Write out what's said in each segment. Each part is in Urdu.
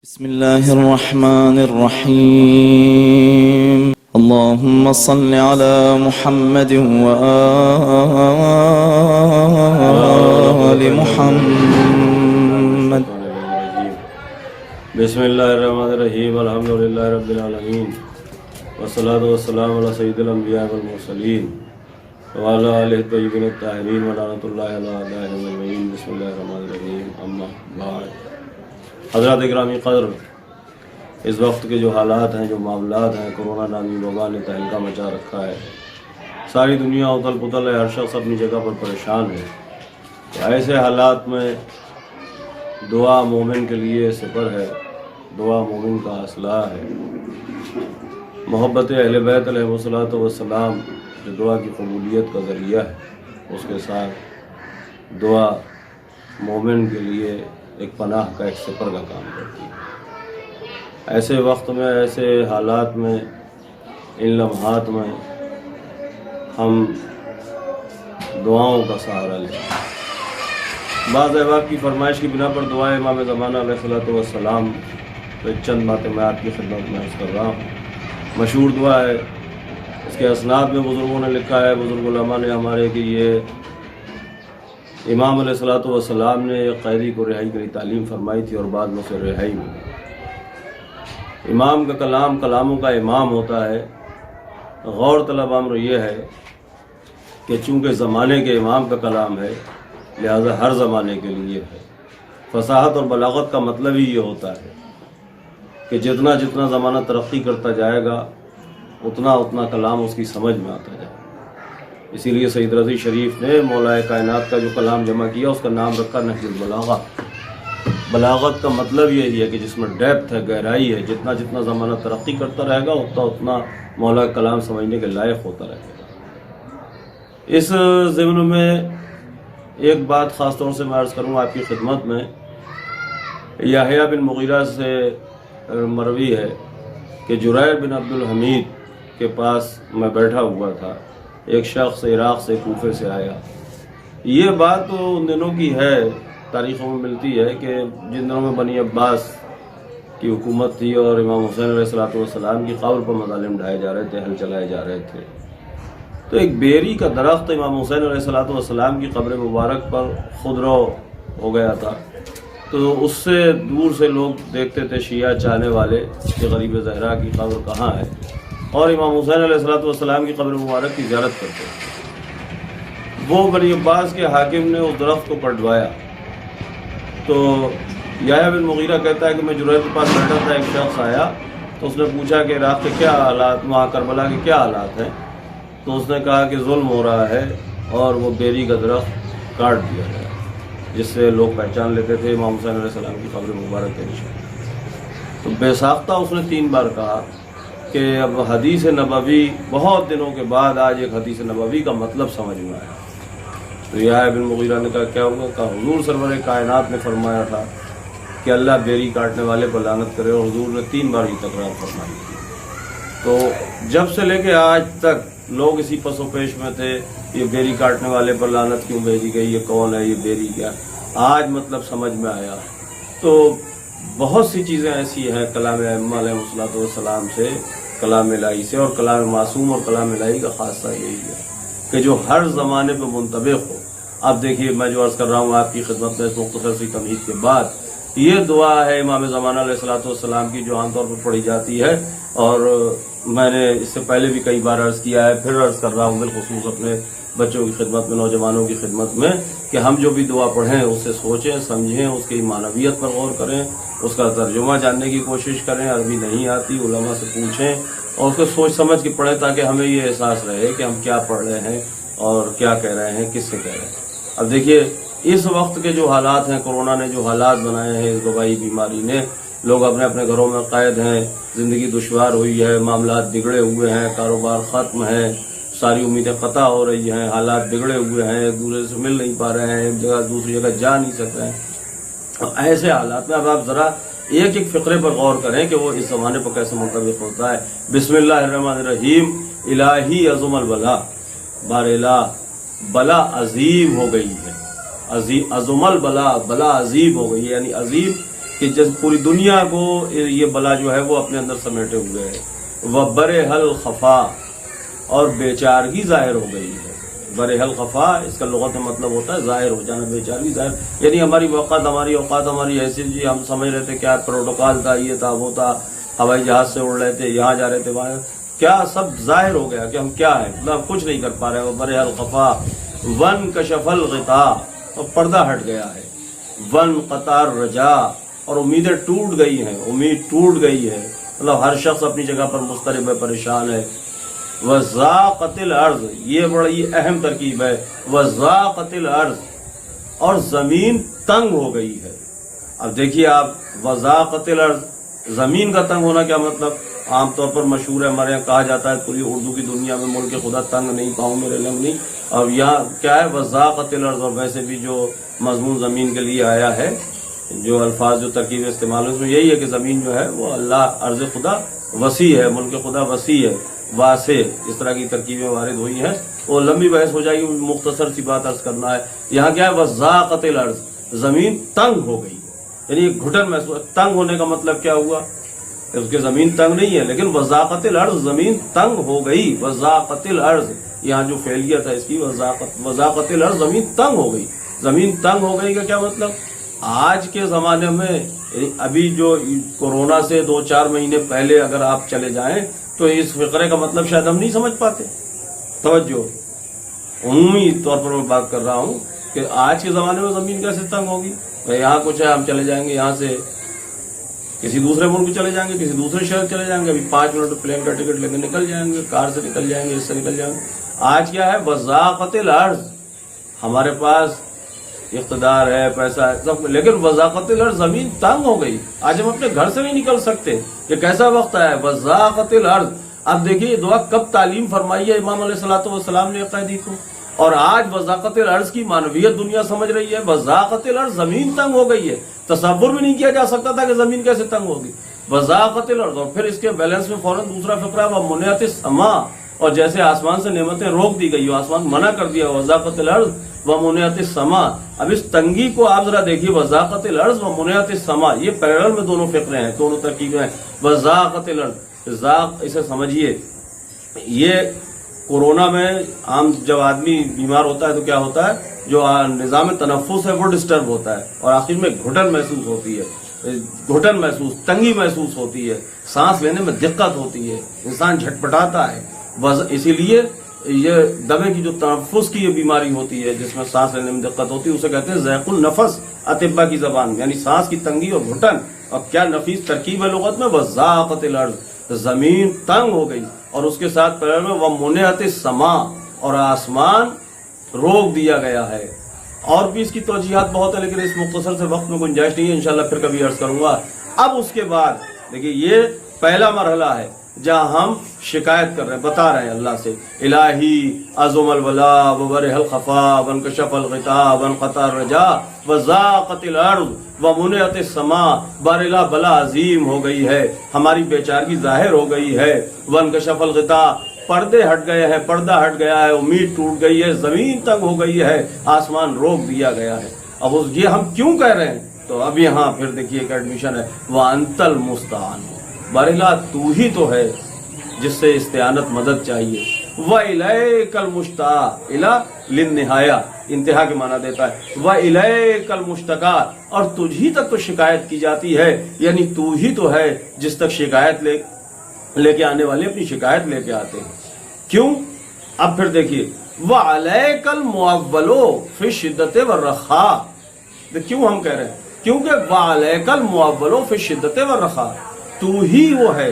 بسم الله الرحمن الرحيم اللهم صل على محمد وآل محمد بسم اللہ الرحمن الرحیم الحمد للہ رب العالمین والصلاة والسلام علی سید الانبیاء والمرسلین وعلی آلہ الطیبین الطاہرین ولعنۃ اللہ علی اعدائهم اجمعین۔ بسم اللہ الرحمن الرحیم، اما بعد۔ حضرات گرامی قدر، اس وقت کے جو حالات ہیں، جو معاملات ہیں، کرونا نامی وبا نے تہلکہ مچا رکھا ہے، ساری دنیا اتل پتل ہے، ہر شخص اپنی جگہ پر پریشان ہے۔ ایسے حالات میں دعا مومن کے لیے سپر ہے، دعا مومن کا اسلحہ ہے۔ محبت اہل بیت علیہ الصلوۃ والسلام جو دعا کی قبولیت کا ذریعہ ہے، اس کے ساتھ دعا مومن کے لیے ایک پناہ کا، ایک سپر کا کام کرتی ہے۔ ایسے وقت میں، ایسے حالات میں، ان لمحات میں ہم دعاؤں کا سہارا لیں۔ بعض احباب کی فرمائش کی بنا پر دعائے امام زمانہ علیہ الصلوۃ والسلام تو چند باتیں میں آپ کی خدمت میں عرض کر رہا ہوں۔ مشہور دعا ہے، اس کے اسناد میں بزرگوں نے لکھا ہے، بزرگ علماء نے ہمارے کہ یہ امام علیہ الصلوۃ والسلام نے ایک قیدی کو رہائی کی تعلیم فرمائی تھی اور بعد میں اسے رہائی ملی۔ امام کا کلام کلاموں کا امام ہوتا ہے۔ غور طلب امر یہ ہے کہ چونکہ زمانے کے امام کا کلام ہے، لہذا ہر زمانے کے لیے ہے۔ فصاحت اور بلاغت کا مطلب ہی یہ ہوتا ہے کہ جتنا جتنا زمانہ ترقی کرتا جائے گا، اتنا اتنا کلام اس کی سمجھ میں آتا جائے گا۔ اسی لیے سید رضی شریف نے مولا کائنات کا جو کلام جمع کیا، اس کا نام رکھا نہج البلاغہ۔ بلاغت کا مطلب یہی ہے کہ جس میں ڈیپتھ ہے، گہرائی ہے۔ جتنا جتنا زمانہ ترقی کرتا رہے گا، اتنا اتنا مولا کلام سمجھنے کے لائق ہوتا رہے گا۔ اس ضمن میں ایک بات خاص طور سے میں عرض کروں آپ کی خدمت میں۔ یحییٰ بن مغیرہ سے مروی ہے کہ جریر بن عبد الحمید کے پاس میں بیٹھا ہوا تھا، ایک شخص عراق سے، کوفے سے آیا۔ یہ بات تو ان دنوں کی ہے، تاریخوں میں ملتی ہے کہ جن دنوں میں بنی عباس کی حکومت تھی اور امام حسین علیہ السلام کی قبر پر مظالم ڈھائے جا رہے تھے، حل چلائے جا رہے تھے، تو ایک بیری کا درخت امام حسین علیہ السلام کی قبر مبارک پر خودرو ہو گیا تھا۔ تو اس سے دور سے لوگ دیکھتے تھے، شیعہ چاہنے والے، کہ غریب زہرا کی قبر کہاں ہے، اور امام حسین علیہ السلام کی قبر مبارک کی زیارت کرتے تھے۔ وہ بنی عباس کے حاکم نے اس درخت کو کٹوایا۔ تو یحییٰ بن مغیرہ کہتا ہے کہ میں جریر کے پاس بیٹھا تھا، ایک شخص آیا تو اس نے پوچھا کہ عراق کے کیا حالات، وہاں کربلا کے کیا حالات ہیں؟ تو اس نے کہا کہ ظلم ہو رہا ہے اور وہ بیری کا درخت کاٹ دیا گیا، جس سے لوگ پہچان لیتے تھے امام حسین علیہ السلام کی قبر مبارک کے نشان۔ تو بے ساختہ اس نے 3 بار کہا کہ اب حدیث نبوی، بہت دنوں کے بعد آج ایک حدیث نبوی کا مطلب سمجھ میں آیا۔ تو یحییٰ بن مغیرہ نے کہا کیا ہوگا؟ کہا حضور سرور کائنات نے فرمایا تھا کہ اللہ بیری کاٹنے والے پر لعنت کرے، اور حضور نے 3 بار یہ تکرار فرمائی تھی۔ تو جب سے لے کے آج تک لوگ اسی پس و پیش میں تھے، یہ بیری کاٹنے والے پر لعنت کیوں بھیجی گئی، یہ کون ہے، یہ بیری کیا؟ آج مطلب سمجھ میں آیا۔ تو بہت سی چیزیں ایسی ہیں کلام ائمہ علیہ السلام سے، کلام الہی سے، اور کلام معصوم اور کلام الہی کا خاصہ یہی ہے کہ جو ہر زمانے پہ منطبق ہو۔ اب دیکھیے میں جو عرض کر رہا ہوں آپ کی خدمت میں اس مختصر سی تمہید کے بعد، یہ دعا ہے امام زمانہ علیہ السلام کی، جو عام طور پر پڑھی جاتی ہے، اور میں نے اس سے پہلے بھی کئی بار عرض کیا ہے، پھر عرض کر رہا ہوں، بالخصوص اپنے بچوں کی خدمت میں، نوجوانوں کی خدمت میں، کہ ہم جو بھی دعا پڑھیں اسے سوچیں، سمجھیں، اس کی معنویت پر غور کریں، اس کا ترجمہ جاننے کی کوشش کریں۔ عربی نہیں آتی، علماء سے پوچھیں اور اس کو سوچ سمجھ کے پڑھیں، تاکہ ہمیں یہ احساس رہے کہ ہم کیا پڑھ رہے ہیں اور کیا کہہ رہے ہیں، کس سے کہہ رہے ہیں۔ اب دیکھیے اس وقت کے جو حالات ہیں، کرونا نے جو حالات بنائے ہیں، اس وبائی بیماری نے، لوگ اپنے اپنے گھروں میں قید ہیں، زندگی دشوار ہوئی ہے، معاملات بگڑے ہوئے ہیں، کاروبار ختم ہے، ساری امیدیں قطع ہو رہی ہیں، حالات بگڑے ہوئے ہیں، ایک دوسرے سے مل نہیں پا رہے ہیں، ایک جگہ دوسری جگہ جا نہیں سک رہے ہیں۔ ایسے حالات میں اب آپ ذرا ایک ایک فقرے پر غور کریں کہ وہ اس زمانے پر کیسے منطبق ہوتا ہے۔ بسم اللہ الرحمن الرحیم، الہی عظم البلا، بار الہ بلا عظیم ہو گئی ہے، عظم البلا، بلا عظیم ہو گئی ہے، یعنی عظیم کہ جس پوری دنیا کو یہ بلا جو ہے وہ اپنے اندر سمیٹے ہوئے ہے. وَبَرِحَ الْخَفَا، اور بیچارگی ظاہر ہو گئی ہے. برِحَ الْخَفَا اس کا لغت میں مطلب ہوتا ہے ظاہر ہو جانا، بیچارگی ظاہر، یعنی ہماری اوقات ہماری حیثیت جی ہم سمجھ رہے تھے کیا پروٹوکال تھا، یہ تھا وہ تھا، ہوائی جہاز سے اڑ رہے تھے، یہاں جا رہے تھے وہاں، کیا سب ظاہر ہو گیا کہ ہم کیا ہیں، مطلب کچھ نہیں کر پا رہے. وَبَرِحَ الْخَفَا وَانْكَشَفَ الْغِطَاءُ، اور پردہ ہٹ گیا ہے. وَانْقَطَعَ الرَّجَاءُ، اور امیدیں ٹوٹ گئی ہیں، امید ٹوٹ گئی ہے، مطلب ہر شخص اپنی جگہ پر مضطرب ہے، پریشان ہے. وَضَاقَتِ الْأَرْضُ، یہ بڑی اہم ترکیب ہے. وَضَاقَتِ الْأَرْضُ، اور زمین تنگ ہو گئی ہے. اب دیکھیے آپ، وَضَاقَتِ الْأَرْضُ، زمین کا تنگ ہونا کیا مطلب؟ عام طور پر مشہور ہے ہمارے یہاں کہا جاتا ہے پوری اردو کی دنیا میں، ملک خدا تنگ نہیں، پاؤں میرے لنگ نہیں. اور یہاں کیا ہے؟ وَضَاقَتِ الْأَرْضُ، اور ویسے بھی جو مضمون زمین کے لیے آیا ہے، جو الفاظ جو ترکیب استعمال ہے اس میں یہی ہے کہ زمین جو ہے وہ اللہ، ارض خدا وسیع ہے، ملک خدا وسیع ہے، واسع، اس طرح کی ترکیبیں وارد ہوئی ہیں. وہ لمبی بحث ہو جائے گی، مختصر سی بات عرض کرنا ہے. یہاں کیا ہے؟ وَضَاقَتِ الْأَرْضُ، زمین تنگ ہو گئی ہے، یعنی گھٹن محسوس. تنگ ہونے کا مطلب کیا ہوا؟ اس کی زمین تنگ نہیں ہے، لیکن وَضَاقَتِ الْأَرْضُ، زمین تنگ ہو گئی. وَضَاقَتِ الْأَرْضُ، یہاں جو فعلیت ہے اس کی وَضَاقَتِ الْأَرْضُ، زمین تنگ ہو گئی. زمین تنگ ہو گئی کا کیا مطلب؟ آج کے زمانے میں ابھی جو کورونا سے 2-4 مہینے پہلے اگر آپ چلے جائیں تو اس فقرے کا مطلب شاید ہم نہیں سمجھ پاتے. توجہ، عمومی طور پر میں بات کر رہا ہوں کہ آج کے زمانے میں زمین کیسے تنگ ہوگی. یہاں کچھ ہے، ہم چلے جائیں گے یہاں سے کسی دوسرے ملک چلے جائیں گے، کسی دوسرے شہر چلے جائیں گے، ابھی 5 منٹ پلین کا ٹکٹ لے کے نکل جائیں گے، کار سے نکل جائیں گے، اس سے نکل جائیں گے. آج کیا ہے؟ وَضَاقَتِ الْأَرْضُ، ہمارے پاس اقتدار ہے، پیسہ ہے سب، لیکن وَضَاقَتِ الْأَرْضُ، زمین تنگ ہو گئی. آج ہم اپنے گھر سے نہیں نکل سکتے. یہ کیسا وقت ہے؟ وَضَاقَتِ الْأَرْضُ. اب دیکھیے یہ دعا کب تعلیم فرمائی ہے امام علیہ الصلوۃ والسلام نے قیدی کو، اور آج وَضَاقَتِ الْأَرْضُ کی معنویت دنیا سمجھ رہی ہے. وَضَاقَتِ الْأَرْضُ، زمین تنگ ہو گئی ہے. تصور بھی نہیں کیا جا سکتا تھا کہ زمین کیسے تنگ ہوگی. وَضَاقَتِ الْأَرْضُ، اور پھر اس کے بیلنس میں فوراً دوسرا فقرہ وَمُنِعَتِ السَّمَاءُ، اور جیسے آسمان سے نعمتیں روک دی گئی، آسمان منع کر دیا. وَضَاقَتِ الْأَرْضُ وَمُنِعَتِ السَّمَاءُ. اب اس تنگی کو آپ ذرا دیکھیے، وَضَاقَتِ الْأَرْضُ وَمُنِعَتِ السَّمَاءُ، یہ پیرل میں دونوں فقرے ہیں، دونوں ترکیبیں ہیں. وَضَاقَتِ الْأَرْضُ، ذاق اسے سمجھیے. یہ کورونا میں عام جب آدمی بیمار ہوتا ہے تو کیا ہوتا ہے؟ جو نظام تنفس ہے وہ ڈسٹرب ہوتا ہے، اور آخر میں گھٹن محسوس ہوتی ہے، گھٹن محسوس، تنگی محسوس ہوتی ہے، سانس لینے میں دقت ہوتی ہے، انسان جھٹپٹاتا ہے. اسی لیے یہ دمے کی جو تنفس کی یہ بیماری ہوتی ہے جس میں سانس لینے میں دقت ہوتی ہے، اسے کہتے ہیں ضیق النفس اطباء کی زبان میں، یعنی سانس کی تنگی اور گھٹن. اور کیا نفیس ترکیب ہے لغت میں، وَضَاقَتِ الْأَرْضُ، زمین تنگ ہو گئی. اور اس کے ساتھ پہلے میں وَمُنِعَتِ السَّمَاءُ، اور آسمان روک دیا گیا ہے. اور بھی اس کی توجیحات بہت ہے، لیکن اس مختصر سے وقت میں گنجائش نہیں ہے، انشاءاللہ پھر کبھی عرض کروں گا. اب اس کے بعد دیکھیے یہ پہلا مرحلہ ہے جہاں ہم شکایت کر رہے ہیں، بتا رہے ہیں اللہ سے، الہی عظم الولا وبرح الخفا وانکشف الغطاء وانقطع الرجاء وضاقت الارض ومنعت السماء. بارلا بلا عظیم ہو گئی ہے، ہماری بیچارگی ظاہر ہو گئی ہے. وانکشف الغطاء، پردے ہٹ گئے ہیں، پردہ ہٹ گیا ہے، امید ٹوٹ گئی ہے، زمین تنگ ہو گئی ہے، آسمان روک دیا گیا ہے. اب یہ ہم کیوں کہہ رہے ہیں؟ تو اب یہاں پھر دیکھیے ایک ایڈمیشن ہے، وَأَنْتَ الْمُسْتَعَانُ، بارلا تو ہی تو ہے جس سے استعانت مدد چاہیے. وَإِلَيْكَ الْمُشْتَاقُ، الى للنہایا، انتہا کے معنی دیتا ہے. وَإِلَيْكَ الْمُشْتَقَى، اور تجھ ہی تک تو شکایت کی جاتی ہے، یعنی تو ہی تو ہے جس تک شکایت لے کے آنے والے اپنی شکایت لے کے آتے ہیں. کیوں؟ اب پھر دیکھیے، وَعَلَيْكَ الْمُعَوَّلُ فِي الشِّدَّةِ وَالرَّخَاءِ. کیوں ہم کہہ رہے ہیں؟ کیونکہ وَعَلَيْكَ الْمُعَوَّلُ فِي الشِّدَّةِ وَالرَّخَاءِ، تو ہی وہ ہے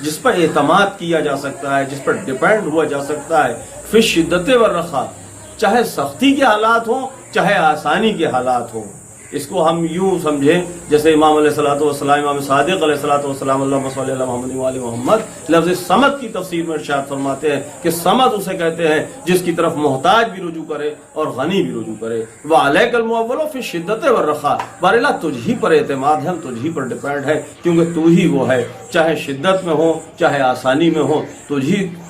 جس پر اعتماد کیا جا سکتا ہے، جس پر ڈیپینڈ ہوا جا سکتا ہے. فی الشدۃ والرخاء، چاہے سختی کے حالات ہوں چاہے آسانی کے حالات ہوں. اس کو ہم یوں سمجھیں جیسے امام علیہ الصلوۃ والسلام، امام صادق علیہ الصلوۃ والسلام، اللہم صلی علی محمد وعلی محمد، لفظ صمد کی تفسیر میں ارشاد فرماتے ہیں کہ صمد اسے کہتے ہیں جس کی طرف محتاج بھی رجوع کرے اور غنی بھی رجوع کرے. وعلیک المعول فی الشدۃ والرخاء، بارلا تجھ ہی پر اعتماد ہے، ہم تجھ ہی پر ڈیپینڈ ہے، کیونکہ تو ہی وہ ہے، چاہے شدت میں ہو چاہے آسانی میں ہو،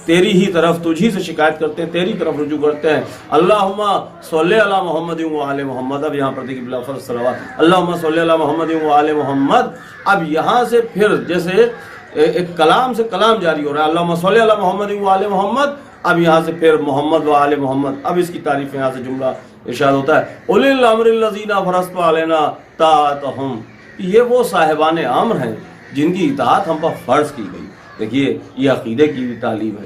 تیری ہی طرف تجھی سے شکایت کرتے ہیں، تیری طرف رجوع کرتے ہیں۔ اللہم صلی علی محمد و آل محمد، اب یہاں پر دیکھیں بلا فرض صلوات، اللہم صلی علی محمد و آل محمد۔ اب یہاں سے پھر جیسے ایک کلام سے کلام جاری ہو رہا ہے، اللہم صلی علی محمد و آل محمد، اب یہاں سے پھر محمد و آل محمد، اب اس کی تعریف یہاں سے جملہ ارشاد ہوتا ہے، اولی الامر الذین فرضت علینا طاعتہم، یہ وہ صاحبان امر ہیں جن کی اطاعت ہم پر فرض کی گئی۔ دیکھیے یہ عقیدے کی بھی تعلیم ہے،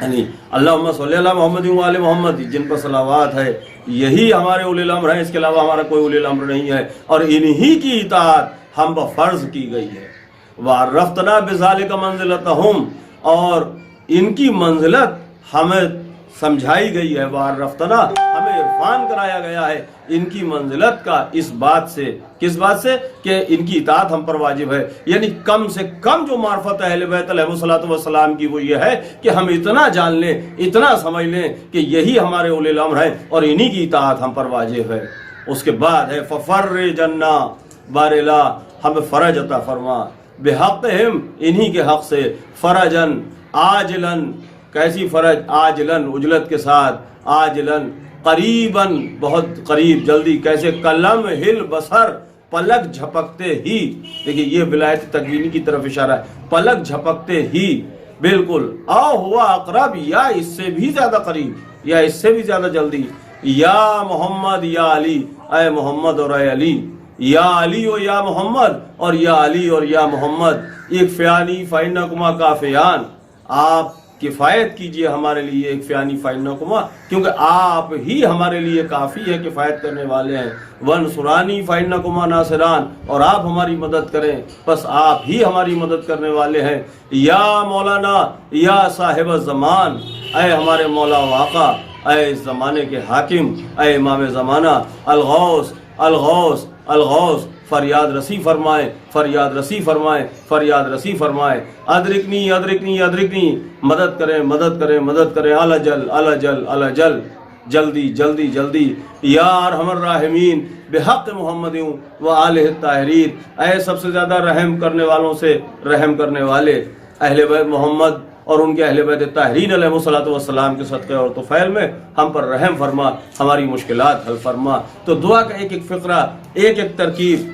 یعنی اللہم صلی علی محمد و آل محمد، جن پر صلوات ہے، یہی ہمارے اولی الامر ہیں، اس کے علاوہ ہمارا کوئی اولی الامر نہیں ہے، اور انہی کی اطاعت ہم پر فرض کی گئی ہے۔ وعرفتنا بذالک منزلتہم، اور ان کی منزلت ہمیں سمجھائی گئی ہے، وعرفتنا، ہمیں عرفان کرایا گیا ہے ان کی منزلت کا، اس بات سے، کس بات سے کہ ان کی اطاعت ہم پر واجب ہے۔ یعنی کم سے کم جو معرفت اہل بیت علیہ الصلوۃ والسلام کی وہ یہ ہے کہ ہم اتنا جان لیں، اتنا سمجھ لیں کہ یہی ہمارے اولی الامر ہیں اور انہی کی اطاعت ہم پر واجب ہے۔ اس کے بعد ہے ففرجنا، بار الہ ہمیں فرج عطا فرما، بحقہم، انہی کے حق سے، فرجن عاجلن، کیسی فرج؟ عاجلن عجلت کے ساتھ، عاجلن قریباً بہت قریب، جلدی، کیسے؟ کلم ہل بصر، پلک جھپکتے ہی، دیکھیے یہ ولایت تکوینی کی طرف اشارہ ہے، پلک جھپکتے ہی، بالکل، او ہوا اقرب، یا اس سے بھی زیادہ قریب، یا اس سے بھی زیادہ جلدی، یا محمد یا علی، اے محمد اور اے علی، یا علی و یا محمد، اور یا علی اور یا محمد، ایک فیانی فإنکما کافیان، آپ کفایت کیجئے ہمارے لیے، ایک فیانی فإنکما، کیونکہ آپ ہی ہمارے لیے کافی ہے، کفایت کرنے والے ہیں، وانصرانی فإنکما ناصران، اور آپ ہماری مدد کریں، بس آپ ہی ہماری مدد کرنے والے ہیں، یا مولانا یا صاحب الزمان، اے ہمارے مولا و آقا، اے اس زمانے کے حاکم، اے امام زمانہ، الغوث الغوث الغوث، فریاد رسی فرمائے، فریاد رسی فرمائے، فریاد رسی فرمائے، ادرکنی ادرکنی ادرکنی، مدد کریں مدد کریں مدد کریں، الجل الجل الجل، جلدی جلدی جلدی، یا ارحم الراحمین بحق محمد و آلہ الطاہرین، اے سب سے زیادہ رحم کرنے والوں سے رحم کرنے والے، اہل بیت محمد اور ان کے اہل بیت طاہرین علیہ الصلوۃ والسلام کے صدقے اور طفیل میں ہم پر رحم فرما، ہماری مشکلات حل فرما۔ تو دعا کا ایک ایک فقرہ، ایک ایک ترکیب،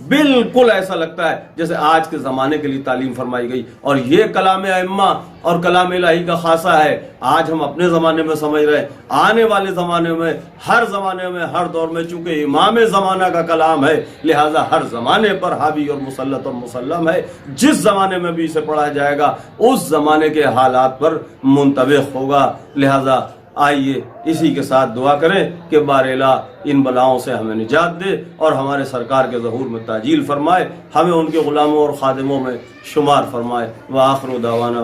بالکل ایسا لگتا ہے جیسے آج کے زمانے کے لیے تعلیم فرمائی گئی، اور یہ کلام ائمہ اور کلام الہی کا خاصہ ہے۔ آج ہم اپنے زمانے میں سمجھ رہے ہیں، آنے والے زمانے میں، ہر زمانے میں، ہر دور میں، چونکہ امام زمانہ کا کلام ہے، لہٰذا ہر زمانے پر حاوی اور مسلط اور مسلم ہے، جس زمانے میں بھی اسے پڑھا جائے گا اس زمانے کے حالات پر منطبق ہوگا۔ لہٰذا آئیے اسی کے ساتھ دعا کریں کہ بار الہ ان بلاؤں سے ہمیں نجات دے اور ہمارے سرکار کے ظہور میں تعجیل فرمائے، ہمیں ان کے غلاموں اور خادموں میں شمار فرمائے۔ وآخر دعوانا